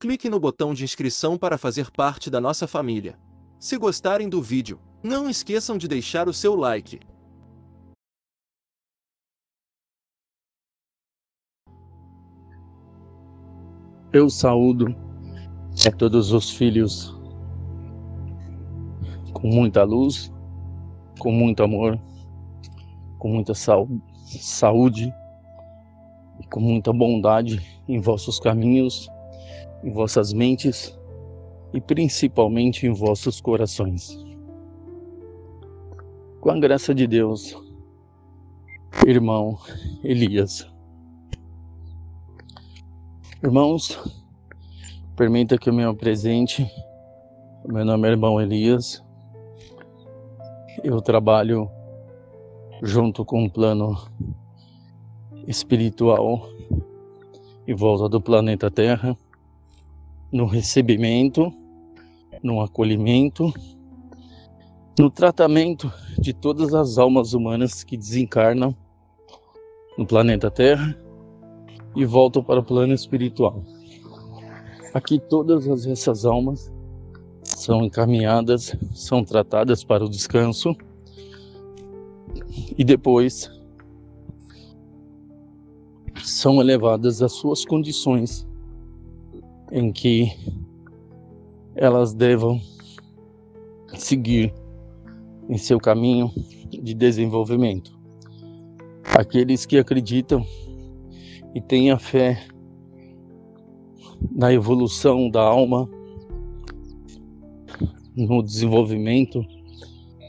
Clique no botão de inscrição para fazer parte da nossa família. Se gostarem do vídeo, não esqueçam de deixar o seu like. Eu saúdo a todos os filhos com muita luz, com muito amor, com muita saúde e com muita bondade em vossos caminhos, em vossas mentes e principalmente em vossos corações. Com a graça de Deus, irmão Elias. Irmãos, permita que eu me apresente. Meu nome é irmão Elias. Eu trabalho junto com o plano espiritual em volta do planeta Terra, no recebimento, no acolhimento, no tratamento de todas as almas humanas que desencarnam no planeta Terra e voltam para o plano espiritual. Aqui todas essas almas são encaminhadas, são tratadas para o descanso e depois são elevadas às suas condições em que elas devam seguir em seu caminho de desenvolvimento. Aqueles que acreditam e têm a fé na evolução da alma, no desenvolvimento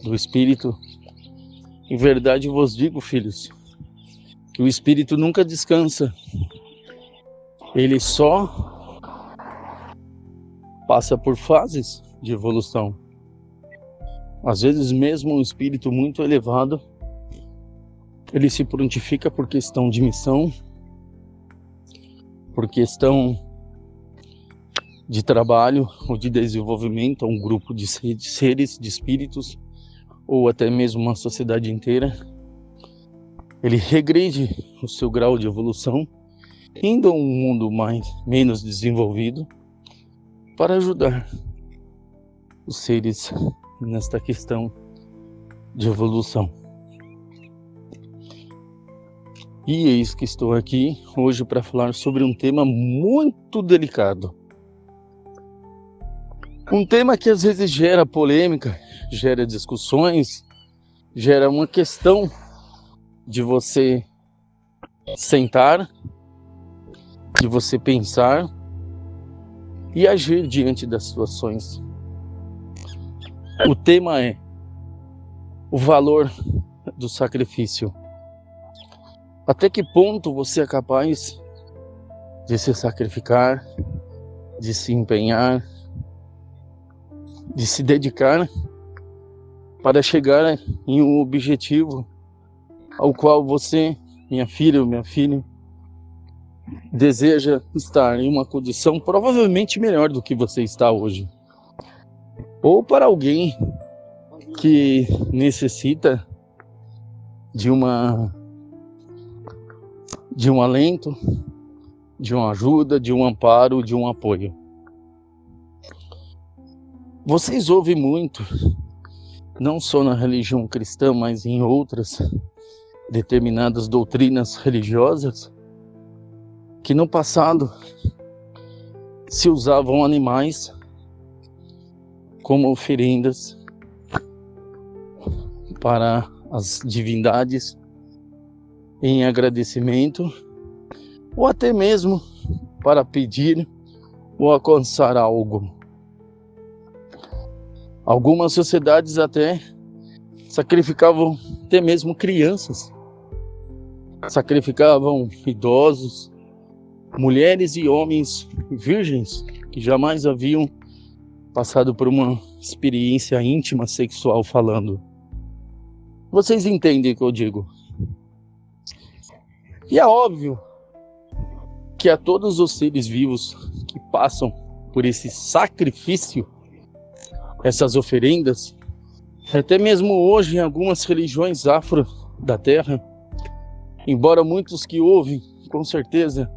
do espírito. Em verdade vos digo, filhos, que o espírito nunca descansa. Ele só passa por fases de evolução. Às vezes mesmo um espírito muito elevado, ele se prontifica por questão de missão, por questão de trabalho ou de desenvolvimento a um grupo de seres, de espíritos, ou até mesmo uma sociedade inteira. Ele regride o seu grau de evolução, indo a um mundo menos desenvolvido, para ajudar os seres nesta questão de evolução. E eis que estou aqui hoje para falar sobre um tema muito delicado. Um tema que às vezes gera polêmica, gera discussões, gera uma questão de você sentar, de você pensar e agir diante das situações. O tema é o valor do sacrifício. Até que ponto você é capaz de se sacrificar, de se empenhar, de se dedicar para chegar em um objetivo ao qual você, minha filha ou meu filho, deseja estar em uma condição provavelmente melhor do que você está hoje. Ou para alguém que necessita de um alento, de uma ajuda, de um amparo, de um apoio. Vocês ouvem muito, não só na religião cristã, mas em outras determinadas doutrinas religiosas, que no passado se usavam animais como oferendas para as divindades em agradecimento, ou até mesmo para pedir ou alcançar algo. Algumas sociedades até sacrificavam até mesmo crianças, sacrificavam idosos, mulheres e homens virgens que jamais haviam passado por uma experiência íntima sexual falando. Vocês entendem o que eu digo? E é óbvio que a todos os seres vivos que passam por esse sacrifício, essas oferendas, até mesmo hoje em algumas religiões afro da terra, embora muitos que ouvem, com certeza,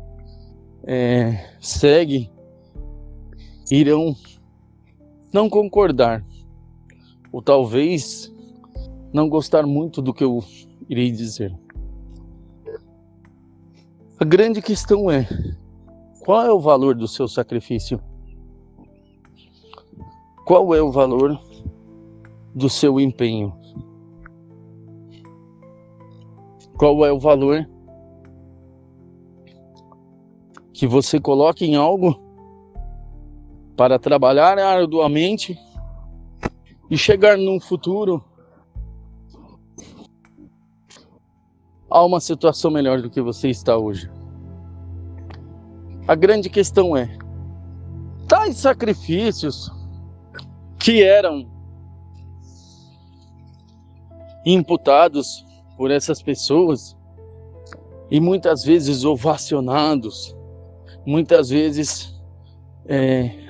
seguem irão não concordar, ou talvez não gostar muito do que eu irei dizer. A grande questão é: qual é o valor do seu sacrifício? Qual é o valor do seu empenho? Qual é o valor que você coloca em algo para trabalhar arduamente e chegar num futuro a uma situação melhor do que você está hoje? A grande questão é: tais sacrifícios que eram imputados por essas pessoas e muitas vezes ovacionados, muitas vezes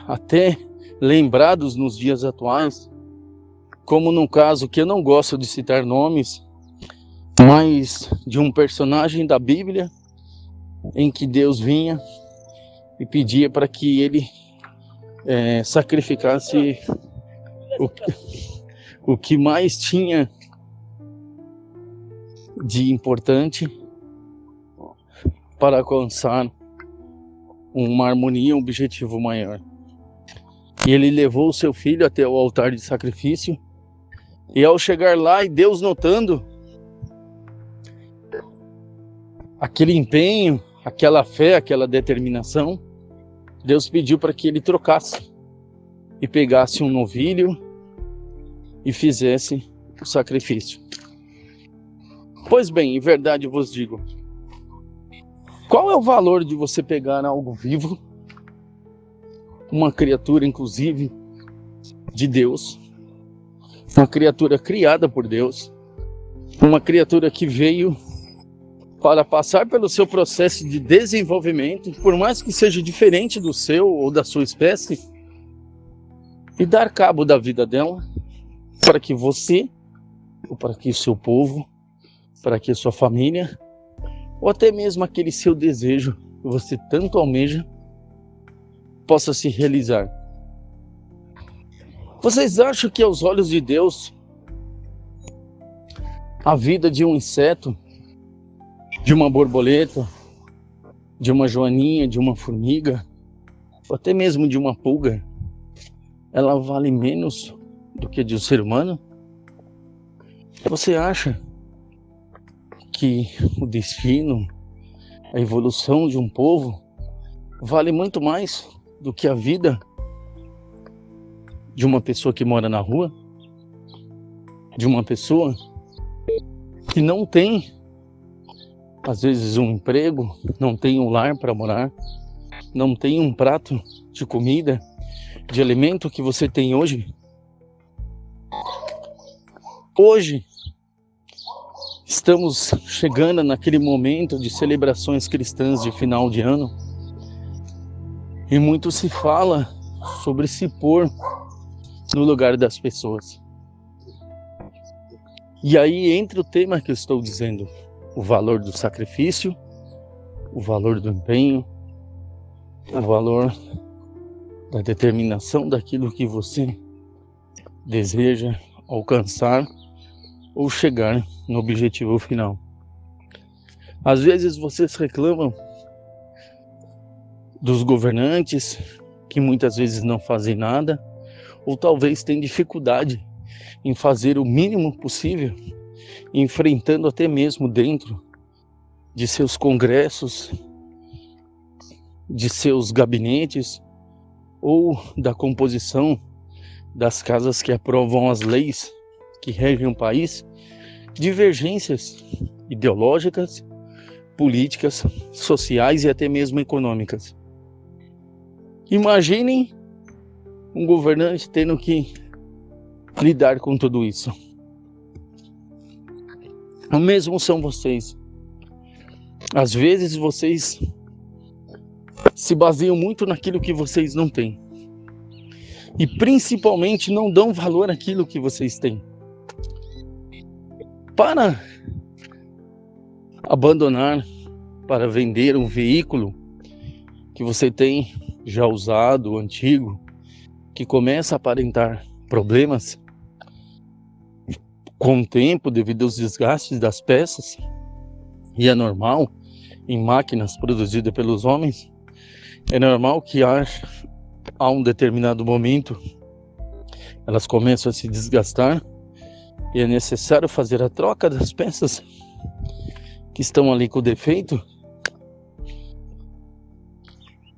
até lembrados nos dias atuais, como no caso que eu não gosto de citar nomes, mas de um personagem da Bíblia em que Deus vinha e pedia para que ele sacrificasse o que mais tinha de importante para alcançar uma harmonia, um objetivo maior. E ele levou o seu filho até o altar de sacrifício, e ao chegar lá, e Deus notando aquele empenho, aquela fé, aquela determinação, Deus pediu para que ele trocasse e pegasse um novilho e fizesse o sacrifício. Pois bem, em verdade vos digo, qual é o valor de você pegar algo vivo, uma criatura inclusive de Deus, uma criatura criada por Deus, uma criatura que veio para passar pelo seu processo de desenvolvimento, por mais que seja diferente do seu ou da sua espécie, e dar cabo da vida dela, para que você, ou para que o seu povo, para que a sua família, ou até mesmo aquele seu desejo que você tanto almeja, possa se realizar. Vocês acham que aos olhos de Deus, a vida de um inseto, de uma borboleta, de uma joaninha, de uma formiga, ou até mesmo de uma pulga, ela vale menos do que a de um ser humano? Você acha que o destino, a evolução de um povo vale muito mais do que a vida de uma pessoa que mora na rua? De uma pessoa que não tem, às vezes, um emprego, não tem um lar para morar, não tem um prato de comida, de alimento que você tem hoje? Hoje, estamos chegando naquele momento de celebrações cristãs de final de ano, e muito se fala sobre se pôr no lugar das pessoas. E aí entra o tema que eu estou dizendo: o valor do sacrifício, o valor do empenho, o valor da determinação daquilo que você deseja alcançar ou chegar no objetivo final. Às vezes vocês reclamam dos governantes que muitas vezes não fazem nada, ou talvez têm dificuldade em fazer o mínimo possível, enfrentando até mesmo dentro de seus congressos, de seus gabinetes, ou da composição das casas que aprovam as leis que regem o país, divergências ideológicas, políticas, sociais e até mesmo econômicas. Imaginem um governante tendo que lidar com tudo isso. O mesmo são vocês. Às vezes vocês se baseiam muito naquilo que vocês não têm. E principalmente não dão valor àquilo que vocês têm. Para abandonar, para vender um veículo que você tem já usado, antigo, que começa a aparentar problemas com o tempo devido aos desgastes das peças, e é normal em máquinas produzidas pelos homens, é normal que a um determinado momento elas começam a se desgastar e é necessário fazer a troca das peças que estão ali com defeito.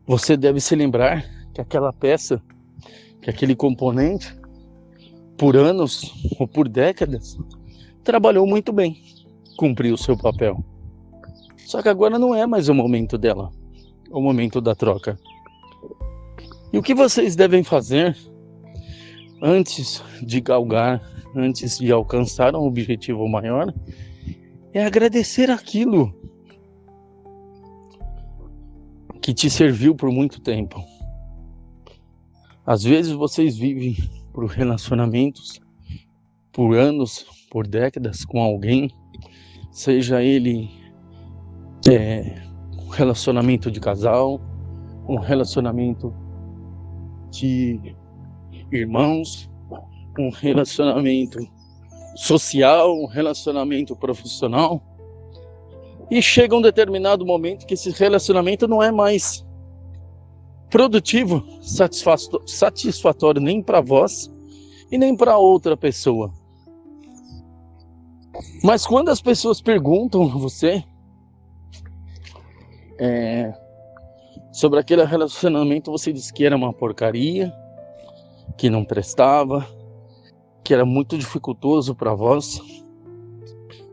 Você deve se lembrar que aquela peça, que aquele componente, por anos ou por décadas, trabalhou muito bem, cumpriu o seu papel. Só que agora não é mais o momento dela, é o momento da troca. E o que vocês devem fazer antes de galgar, antes de alcançar um objetivo maior, é agradecer aquilo que te serviu por muito tempo. Às vezes vocês vivem por relacionamentos, por anos, por décadas com alguém, seja ele um relacionamento de casal, um relacionamento de irmãos, um relacionamento social, um relacionamento profissional, e chega um determinado momento que esse relacionamento não é mais produtivo, satisfatório nem para vós e nem para outra pessoa. Mas quando as pessoas perguntam a você sobre aquele relacionamento, você diz que era uma porcaria, que não prestava, que era muito dificultoso para vós.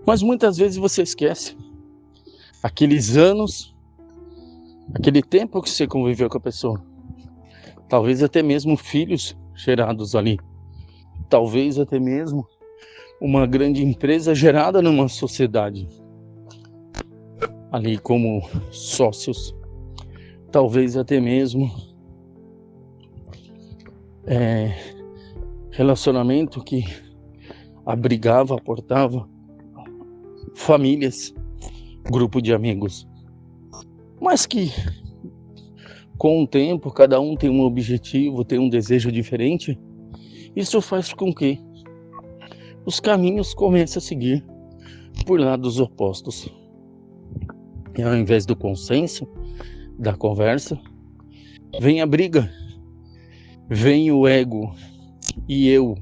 Mas muitas vezes você esquece aqueles anos, aquele tempo que você conviveu com a pessoa. Talvez até mesmo filhos gerados ali. Talvez até mesmo uma grande empresa gerada numa sociedade. Ali como sócios. Talvez até mesmo relacionamento que abrigava, aportava famílias, grupo de amigos. Mas que com o tempo cada um tem um objetivo, tem um desejo diferente. Isso faz com que os caminhos comecem a seguir por lados opostos. E ao invés do consenso, da conversa, vem a briga, vem o ego e eu.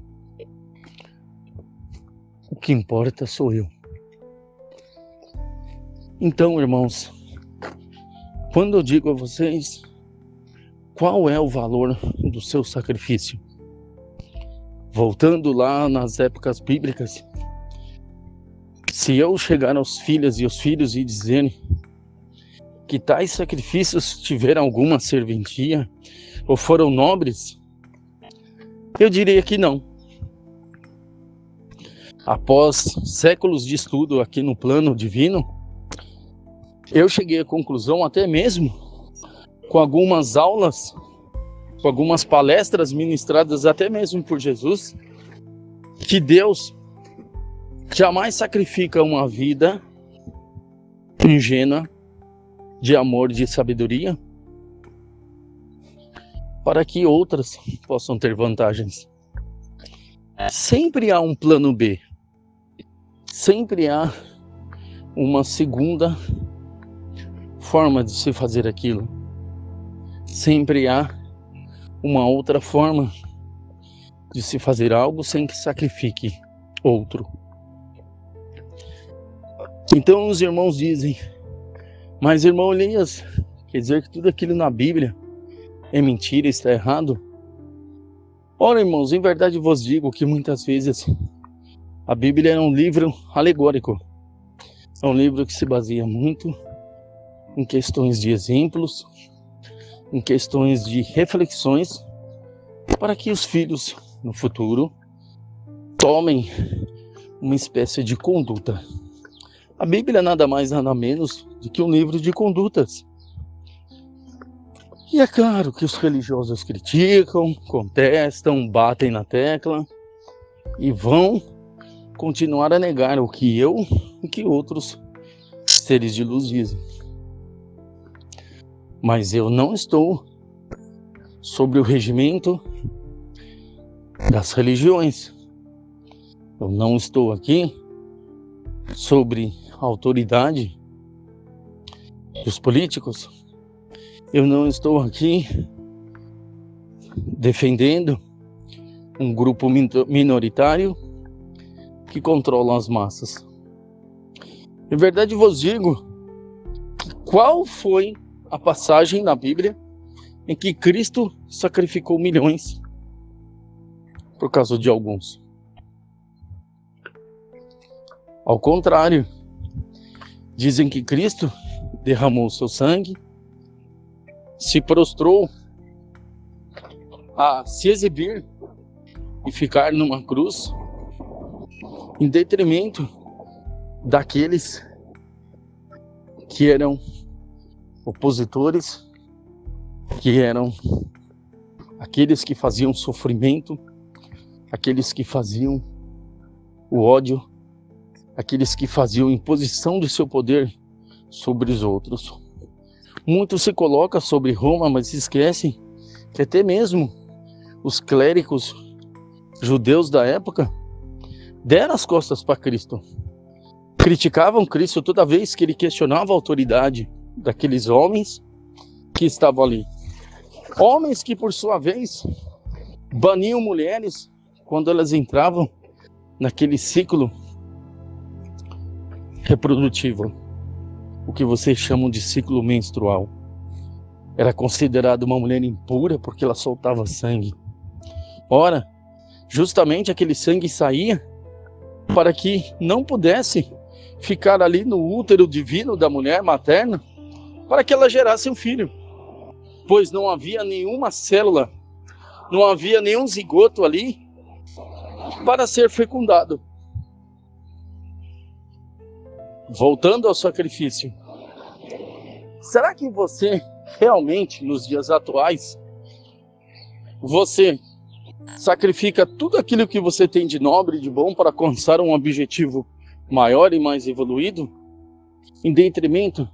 O que importa sou eu. Então, irmãos, quando eu digo a vocês qual é o valor do seu sacrifício, voltando lá nas épocas bíblicas, se eu chegar aos filhos e os filhos e dizerem que tais sacrifícios tiveram alguma serventia ou foram nobres, eu diria que não. Após séculos de estudo aqui no plano divino, eu cheguei à conclusão, até mesmo com algumas aulas, com algumas palestras ministradas até mesmo por Jesus, que Deus jamais sacrifica uma vida ingênua de amor, de sabedoria, para que outras possam ter vantagens. Sempre há um plano B. Sempre há uma segunda forma de se fazer aquilo. Sempre há uma outra forma de se fazer algo sem que sacrifique outro. Então os irmãos dizem: mas irmão Elias, quer dizer que tudo aquilo na Bíblia é mentira, está errado? Ora, irmãos, em verdade vos digo que muitas vezes a Bíblia é um livro alegórico. É um livro que se baseia muito em questões de exemplos, em questões de reflexões, para que os filhos, no futuro, tomem uma espécie de conduta. A Bíblia nada mais, nada menos do que um livro de condutas. E é claro que os religiosos criticam, contestam, batem na tecla e vão continuar a negar o que eu e que outros seres de luz dizem. Mas eu não estou sobre o regimento das religiões. Eu não estou aqui sobre a autoridade dos políticos. Eu não estou aqui defendendo um grupo minoritário que controla as massas. Em verdade vos digo, qual foi a passagem na Bíblia em que Cristo sacrificou milhões por causa de alguns? Ao contrário, dizem que Cristo derramou seu sangue, se prostrou a se exibir e ficar numa cruz em detrimento daqueles que eram opositores, que eram aqueles que faziam sofrimento, aqueles que faziam o ódio, aqueles que faziam imposição de seu poder sobre os outros. Muito se coloca sobre Roma, mas se esquecem que até mesmo os clérigos judeus da época deram as costas para Cristo. Criticavam Cristo toda vez que ele questionava a autoridade daqueles homens que estavam ali. Homens que, por sua vez, baniam mulheres quando elas entravam naquele ciclo reprodutivo, o que vocês chamam de ciclo menstrual. Era considerada uma mulher impura porque ela soltava sangue. Ora, justamente aquele sangue saía para que não pudesse ficar ali no útero divino da mulher materna, para que ela gerasse um filho, pois não havia nenhuma célula, não havia nenhum zigoto ali para ser fecundado. Voltando ao sacrifício, será que você realmente, nos dias atuais, você sacrifica tudo aquilo que você tem de nobre e de bom para alcançar um objetivo maior e mais evoluído, em detrimento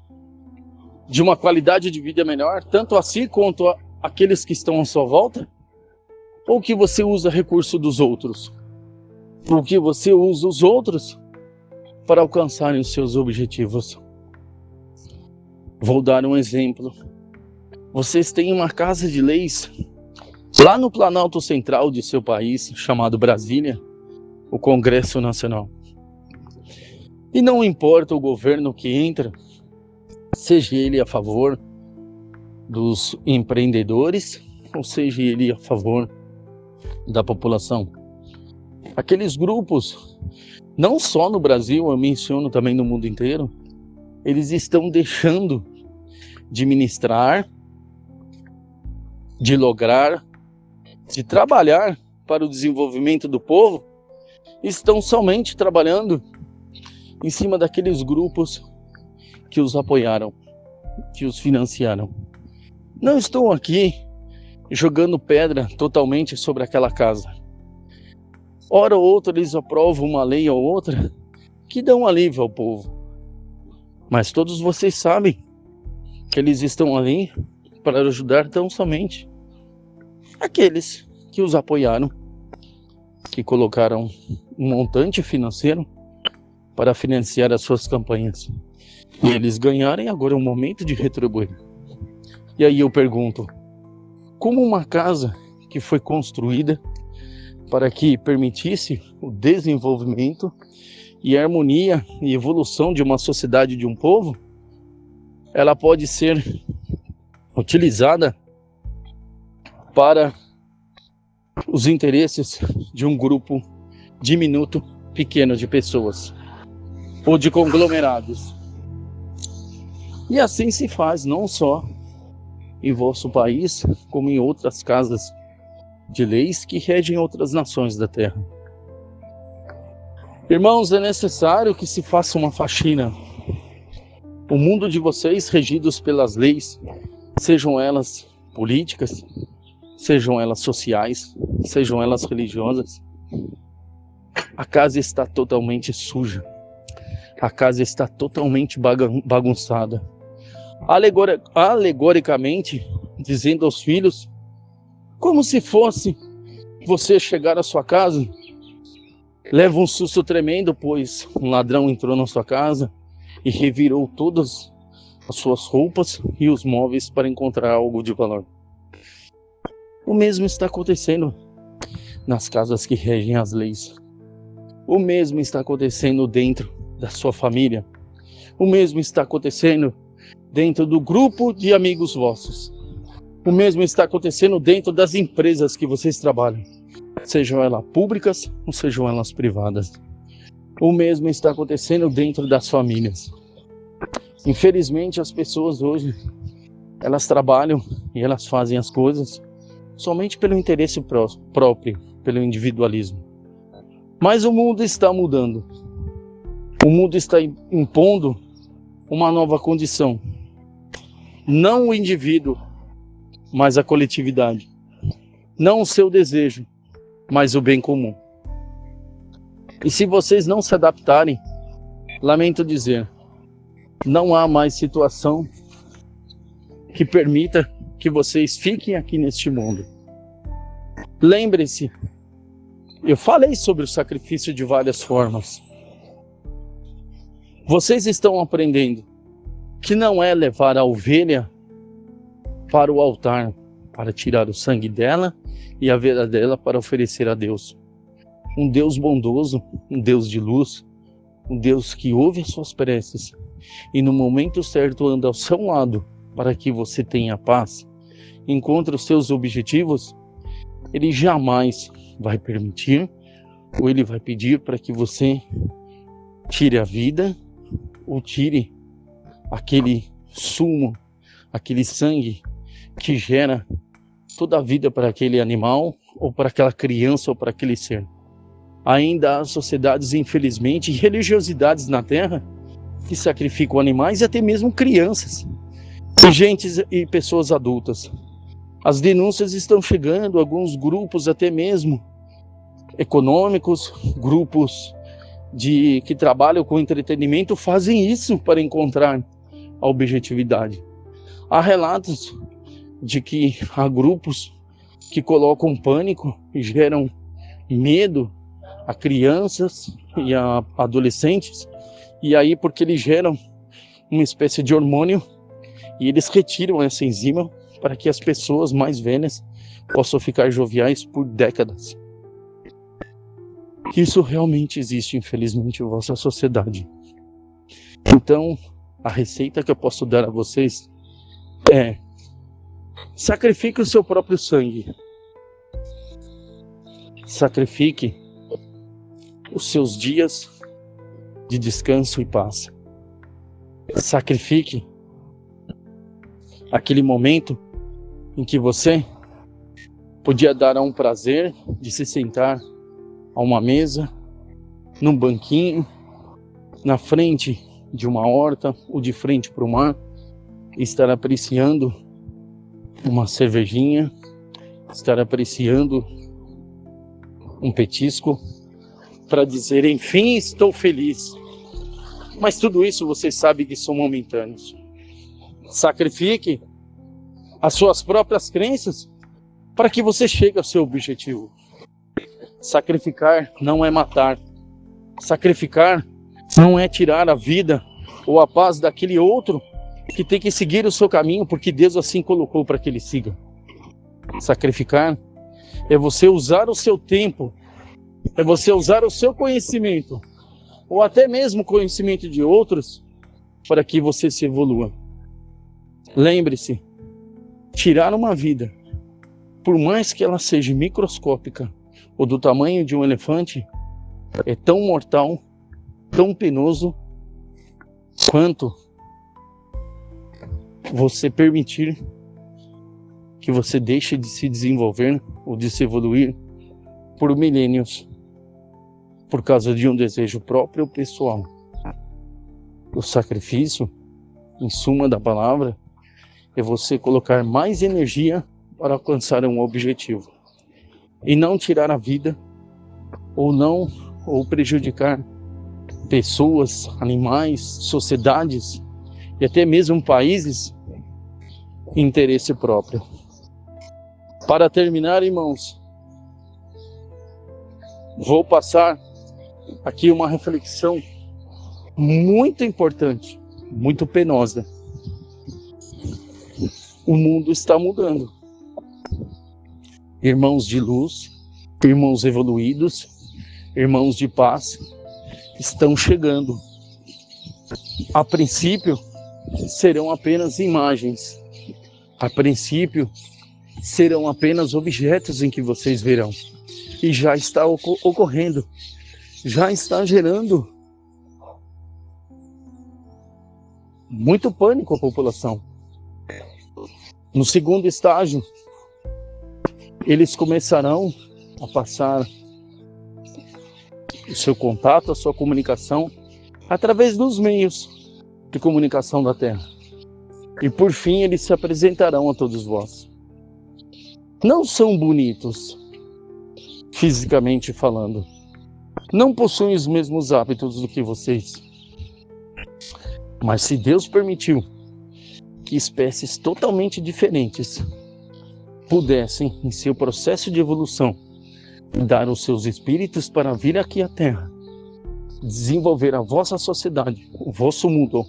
de uma qualidade de vida melhor, tanto a si quanto aqueles que estão à sua volta? Ou que você usa recurso dos outros? Ou que você usa os outros para alcançarem os seus objetivos? Vou dar um exemplo. Vocês têm uma casa de leis lá no Planalto Central de seu país, chamado Brasília, o Congresso Nacional. E não importa o governo que entra, seja ele a favor dos empreendedores, ou seja ele a favor da população. Aqueles grupos, não só no Brasil, eu menciono também no mundo inteiro, eles estão deixando de ministrar, de lograr, de trabalhar para o desenvolvimento do povo, estão somente trabalhando em cima daqueles grupos que os apoiaram, que os financiaram. Não estou aqui jogando pedra totalmente sobre aquela casa. Hora ou outra eles aprovam uma lei ou outra que dão alívio ao povo. Mas todos vocês sabem que eles estão ali para ajudar tão somente aqueles que os apoiaram, que colocaram um montante financeiro para financiar as suas campanhas. E eles ganharem, agora é o momento de retribuir. E aí eu pergunto, como uma casa que foi construída para que permitisse o desenvolvimento e a harmonia e evolução de uma sociedade, de um povo, ela pode ser utilizada para os interesses de um grupo diminuto, pequeno de pessoas ou de conglomerados? E assim se faz não só em vosso país, como em outras casas de leis que regem outras nações da terra. Irmãos, é necessário que se faça uma faxina. O mundo de vocês, regidos pelas leis, sejam elas políticas, sejam elas sociais, sejam elas religiosas, a casa está totalmente suja. A casa está totalmente bagunçada. Alegoricamente, dizendo aos filhos, como se fosse Você chegar à sua casa, leva um susto tremendo, pois um ladrão entrou na sua casa e revirou todas as suas roupas e os móveis para encontrar algo de valor. O mesmo está acontecendo nas casas que regem as leis. O mesmo está acontecendo dentro da sua família. O mesmo está acontecendo dentro do grupo de amigos vossos. O mesmo está acontecendo dentro das empresas que vocês trabalham, sejam elas públicas ou sejam elas privadas. O mesmo está acontecendo dentro das famílias. Infelizmente, as pessoas hoje, elas trabalham e elas fazem as coisas somente pelo interesse próprio, pelo individualismo. Mas o mundo está mudando. O mundo está impondo uma nova condição. Não o indivíduo, mas a coletividade. Não o seu desejo, mas o bem comum. E se vocês não se adaptarem, lamento dizer, não há mais situação que permita que vocês fiquem aqui neste mundo. Lembre-se, eu falei sobre o sacrifício de várias formas. Vocês estão aprendendo que não é levar a ovelha para o altar, para tirar o sangue dela e a vida dela para oferecer a Deus. Um Deus bondoso, um Deus de luz, um Deus que ouve as suas preces e no momento certo anda ao seu lado para que você tenha paz, encontre os seus objetivos. Ele jamais vai permitir ou ele vai pedir para que você tire a vida ou tire aquele sumo, aquele sangue que gera toda a vida para aquele animal ou para aquela criança ou para aquele ser. Ainda há sociedades, infelizmente, e religiosidades na Terra que sacrificam animais e até mesmo crianças, e pessoas adultas. As denúncias estão chegando, alguns grupos até mesmo econômicos, grupos que trabalham com entretenimento fazem isso para encontrar a objetividade. Há relatos de que há grupos que colocam pânico e geram medo a crianças e a adolescentes, e aí porque eles geram uma espécie de hormônio e eles retiram essa enzima para que as pessoas mais velhas possam ficar joviais por décadas. Isso realmente existe, infelizmente, em vossa sociedade. Então, a receita que eu posso dar a vocês é: sacrifique o seu próprio sangue. Sacrifique os seus dias de descanso e paz. Sacrifique aquele momento em que você podia dar a um prazer de se sentar a uma mesa, num banquinho, na frente de uma horta ou de frente para o mar, e estar apreciando uma cervejinha, estar apreciando um petisco, para dizer, enfim, estou feliz. Mas tudo isso vocês sabem que são momentâneos. Sacrifique as suas próprias crenças para que você chegue ao seu objetivo. Sacrificar não é matar. Sacrificar não é tirar a vida ou a paz daquele outro que tem que seguir o seu caminho porque Deus assim colocou para que ele siga. Sacrificar é você usar o seu tempo, é você usar o seu conhecimento, ou até mesmo o conhecimento de outros, para que você se evolua. Lembre-se, tirar uma vida, por mais que ela seja microscópica, ou do tamanho de um elefante, é tão mortal, tão penoso, quanto você permitir que você deixe de se desenvolver ou de se evoluir por milênios, por causa de um desejo próprio pessoal. O sacrifício, em suma da palavra, é você colocar mais energia para alcançar um objetivo e não tirar a vida ou prejudicar pessoas, animais, sociedades e até mesmo países em interesse próprio. Para terminar, irmãos, vou passar aqui uma reflexão muito importante, muito penosa. O mundo está mudando. Irmãos de luz, irmãos evoluídos, irmãos de paz estão chegando. A princípio, serão apenas imagens. A princípio, serão apenas objetos em que vocês verão. E já está ocorrendo. Já está gerando muito pânico à população. No segundo estágio, eles começarão a passar o seu contato, a sua comunicação, através dos meios de comunicação da Terra. E por fim, eles se apresentarão a todos vós. Não são bonitos, fisicamente falando. Não possuem os mesmos hábitos do que vocês. Mas se Deus permitiu que espécies totalmente diferentes pudessem, em seu processo de evolução, dar os seus espíritos para vir aqui à Terra, desenvolver a vossa sociedade, o vosso mundo,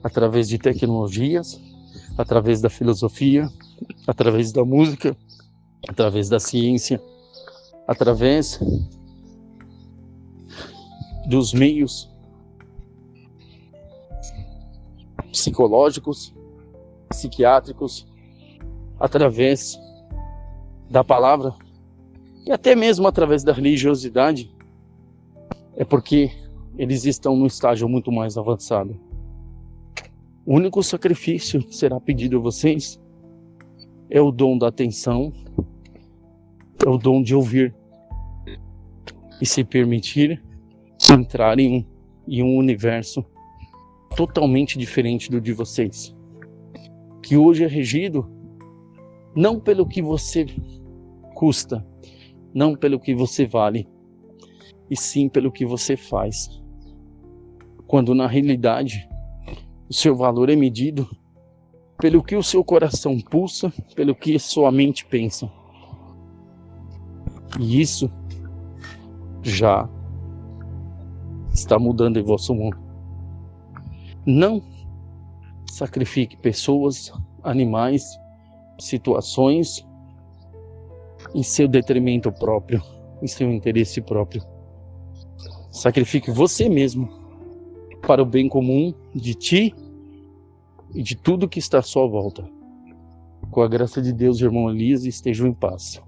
através de tecnologias, através da filosofia, através da música, através da ciência, através dos meios psicológicos, psiquiátricos, através da palavra e até mesmo através da religiosidade, é porque eles estão num estágio muito mais avançado. O único sacrifício que será pedido a vocês é o dom da atenção, é o dom de ouvir e se permitir entrar em um universo totalmente diferente do de vocês, que hoje é regido não pelo que você custa, não pelo que você vale, e sim pelo que você faz, quando na realidade o seu valor é medido pelo que o seu coração pulsa, pelo que sua mente pensa. E isso já está mudando em vosso mundo. Não sacrifique pessoas, animais, situações em seu detrimento próprio, em seu interesse próprio. Sacrifique você mesmo para o bem comum de ti e de tudo que está à sua volta. Com a graça de Deus, irmão Elise, estejam em paz.